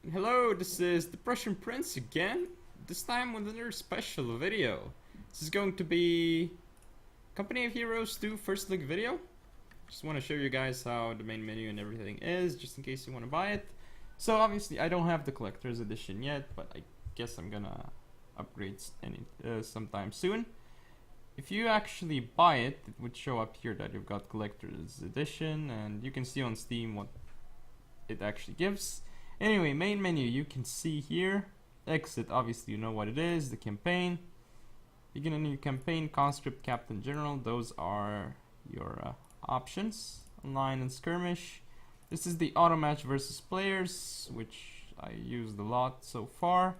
Hello, this is the Prussian Prince again, this time with another special video. This is going to be Company of Heroes 2 first look video. Just want to show you guys how the main menu and everything is, just in case you want to buy it. So obviously I don't have the collector's edition yet, but I guess I'm gonna upgrade sometime soon. If you actually buy it, it would show up here that you've got collector's edition, and you can see on Steam what it actually gives. Anyway, main menu, you can see here. Exit, obviously you know what it is, the campaign. Begin a new campaign, conscript, captain, general. Those are your options. Online and skirmish. This is the auto match versus players, which I used a lot so far.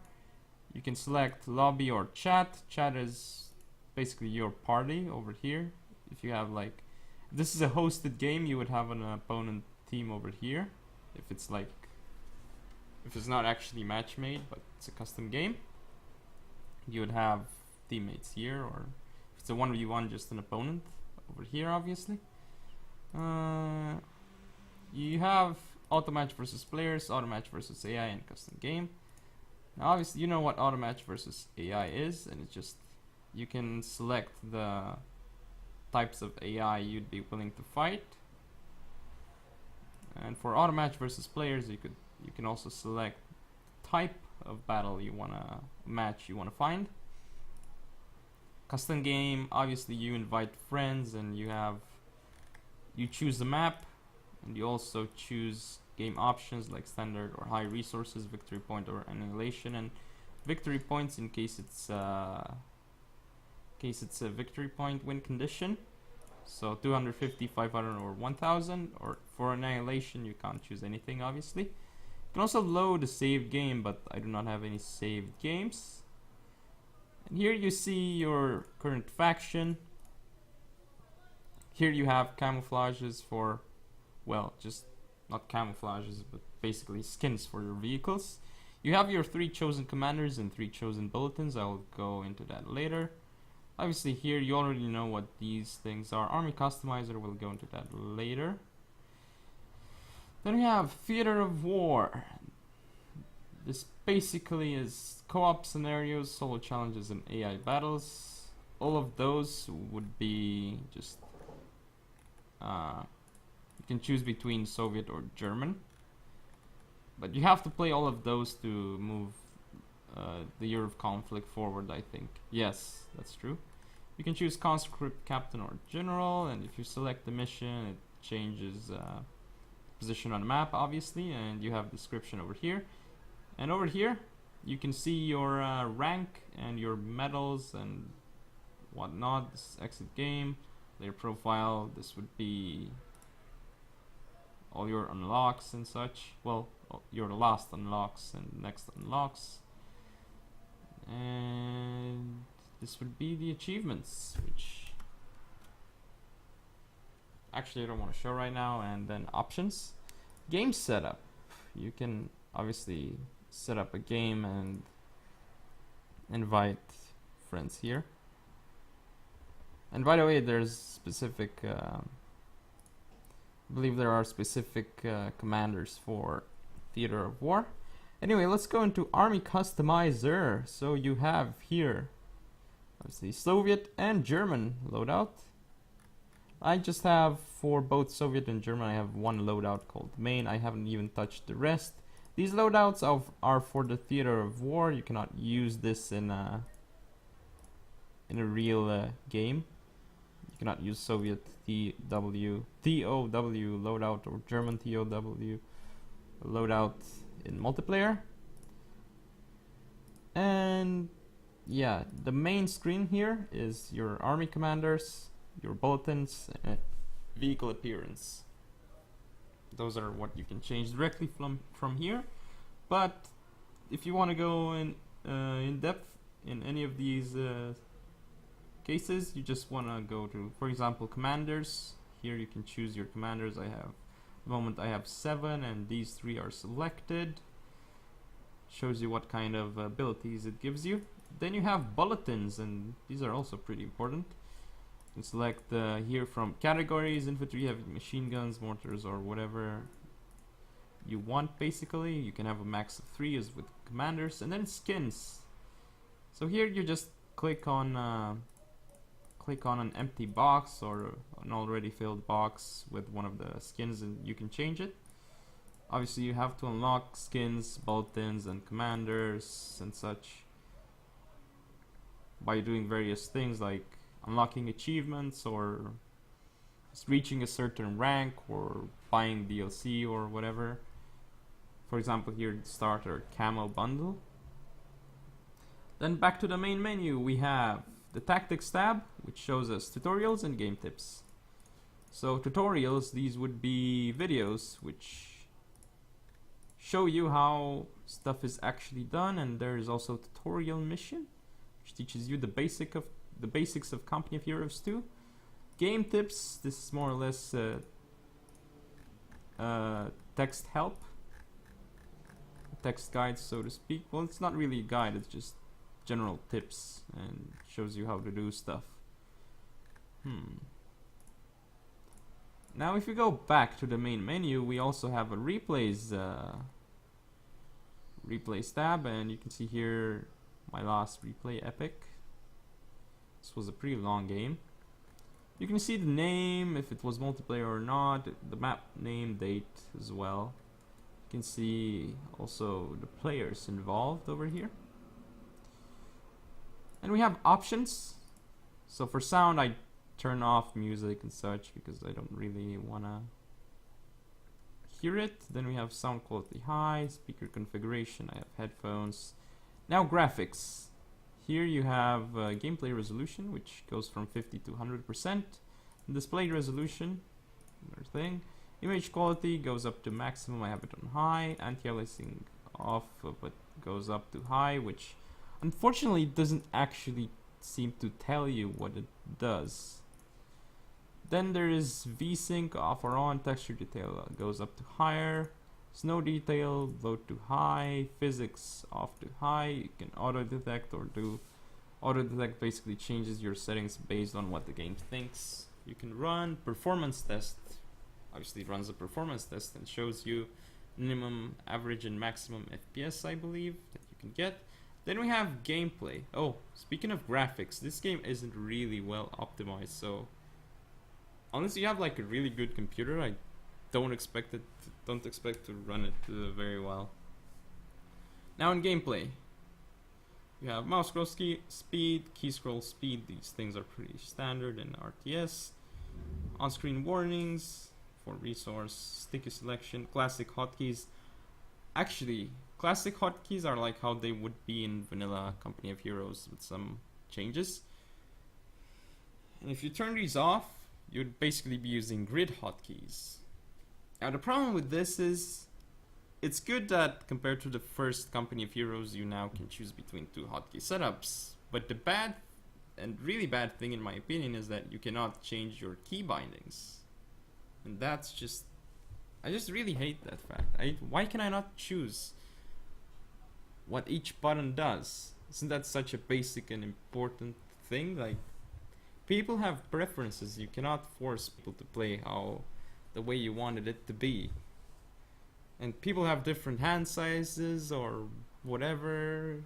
You can select lobby or chat. Chat is basically your party over here. If you have like, if this is a hosted game, you would have an opponent team over here. If it's not actually match made, but it's a custom game, you would have teammates here, or if it's a 1v1, just an opponent over here, obviously. You have auto match versus players, auto match versus AI, and custom game. Now, obviously, you know what auto match versus AI is, and it's just you can select the types of AI you'd be willing to fight. And for auto match versus players, you can also select type of battle you wanna find. Custom game, obviously you invite friends and you choose the map, and you also choose game options like standard or high resources, victory point or annihilation, and victory points in case it's a victory point win condition. So 250, 500, or 1000. Or for annihilation, you can't choose anything, obviously. You can also load a saved game, but I do not have any saved games. And here you see your current faction. Here you have camouflages for, well, just not camouflages, but basically skins for your vehicles. You have your 3 chosen commanders and 3 chosen bulletins. I'll go into that later. Obviously here you already know what these things are. Army customizer, we'll go into that later. Then we have Theater of War. This basically is co-op scenarios, solo challenges, and AI battles. All of those would be just you can choose between Soviet or German, but you have to play all of those to move the year of conflict forward, I think. Yes, that's true. You can choose conscript, captain, or general, and if you select the mission, it changes position on the map, obviously, and you have description over here. And over here, you can see your rank and your medals and whatnot. This is exit game, player profile. This would be all your unlocks and such. Well, your last unlocks and next unlocks. And this would be the achievements, which actually I don't want to show right now. And then options, game setup. You can obviously set up a game and invite friends here. And by the way, there's specific I believe there are specific commanders for Theater of War. Anyway, let's go into Army Customizer. So you have here obviously Soviet and German loadout. I just have, for both Soviet and German, I have one loadout called main. I haven't even touched the rest. These loadouts are for the Theater of War. You cannot use this in a real game. You cannot use Soviet TOW loadout or German TOW loadout in multiplayer. And yeah, the main screen here is your army commanders, your bulletins, and vehicle appearance. Those are what you can change directly from here. But if you want to go in depth in any of these cases, you just want to go to, for example, commanders. Here you can choose your commanders. I have, at the moment I have 7, and these 3 are selected. Shows you what kind of abilities it gives you. Then you have bulletins, and these are also pretty important. You can select here from categories: infantry, heavy machine guns, mortars, or whatever you want basically. You can have a max of 3 as with commanders, and then skins. So here you just click on an empty box or an already filled box with one of the skins, and you can change it. Obviously you have to unlock skins, bolt-ins and commanders and such by doing various things like unlocking achievements or just reaching a certain rank or buying DLC or whatever. For example, here starter camo bundle. Then back to the main menu, we have the tactics tab, which shows us tutorials and game tips. So tutorials, these would be videos which show you how stuff is actually done, and there is also tutorial mission, which teaches you the basics of Company of Heroes 2. Game tips, this is more or less text help, text guide, so to speak. Well, it's not really a guide, it's just general tips and shows you how to do stuff. Now if you go back to the main menu, we also have a replays tab, and you can see here my last replay epic. This was a pretty long game. You can see the name, if it was multiplayer or not, the map name, date as well. You can see also the players involved over here. And we have options. So for sound, I turn off music and such because I don't really wanna hear it. Then we have sound quality high, speaker configuration, I have headphones. Now graphics. Here you have gameplay resolution, which goes from 50 to 100%. Display resolution, another thing. Image quality goes up to maximum, I have it on high. Anti-aliasing off, but goes up to high, which unfortunately doesn't actually seem to tell you what it does. Then there is VSync off or on. Texture detail goes up to higher. Snow detail low to high. Physics off to high. You can auto detect or do auto detect. Basically changes your settings based on what the game thinks. You can run performance test. Obviously it runs a performance test and shows you minimum, average and maximum FPS, I believe, that you can get. Then we have gameplay. Oh, speaking of graphics, this game isn't really well optimized, so unless you have like a really good computer, I don't expect to run it very well. Now in gameplay, you have mouse scroll speed, key scroll speed. These things are pretty standard in RTS. On-screen warnings for resource, sticky selection, classic hotkeys. Actually, classic hotkeys are like how they would be in vanilla Company of Heroes with some changes. And if you turn these off, you'd basically be using grid hotkeys. Now the problem with this is, it's good that compared to the first Company of Heroes, you now can choose between 2 hotkey setups. But the bad and really bad thing in my opinion is that you cannot change your key bindings. And that's just, I just really hate that fact. Why can I not choose what each button does? Isn't that such a basic and important thing? Like, people have preferences. You cannot force people to play the way you wanted it to be. And people have different hand sizes or whatever.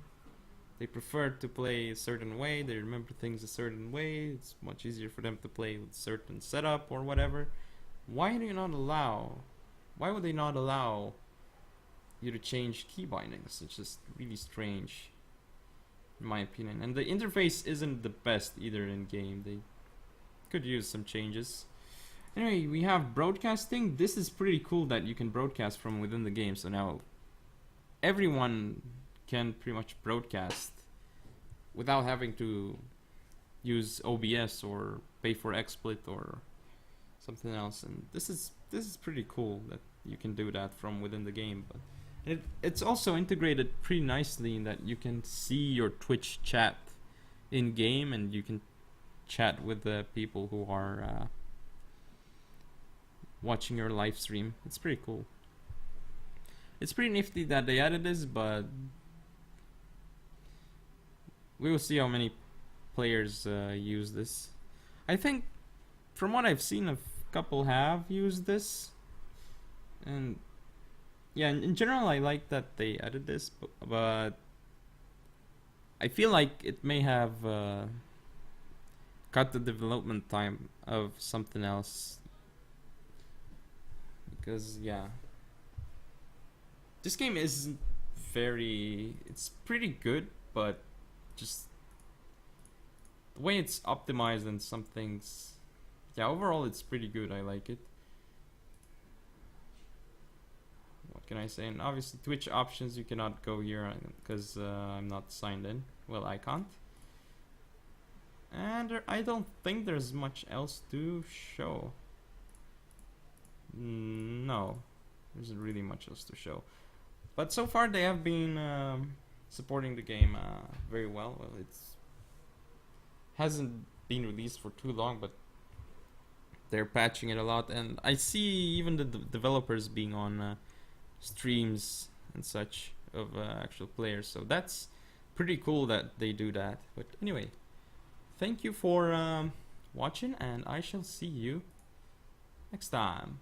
They prefer to play a certain way. They remember things a certain way. It's much easier for them to play with certain setup or whatever. Why would they not allow you to change key bindings? It's just really strange, in my opinion. And the interface isn't the best either in game. They could use some changes. Anyway, we have broadcasting. This is pretty cool that you can broadcast from within the game. So now everyone can pretty much broadcast without having to use OBS or pay for XSplit or something else. And this is pretty cool that you can do that from within the game. But it's also integrated pretty nicely in that you can see your Twitch chat in game, and you can chat with the people who are watching your live stream. It's pretty cool. It's pretty nifty that they added this, but we will see how many players use this. I think from what I've seen, a couple have used this, and yeah, in general, I like that they added this, but I feel like it may have cut the development time of something else. Because, yeah. This game isn't very... It's pretty good, but just... The way it's optimized and some things... Yeah, overall it's pretty good, I like it. What can I say? And obviously Twitch options, you cannot go here because I'm not signed in. Well, I can't. And I don't think there's much else to show. No, there isn't really much else to show. But so far they have been supporting the game very well. Well, it's hasn't been released for too long, but they're patching it a lot. And I see even the developers being on streams and such of actual players. So that's pretty cool that they do that. But anyway, thank you for watching, and I shall see you next time.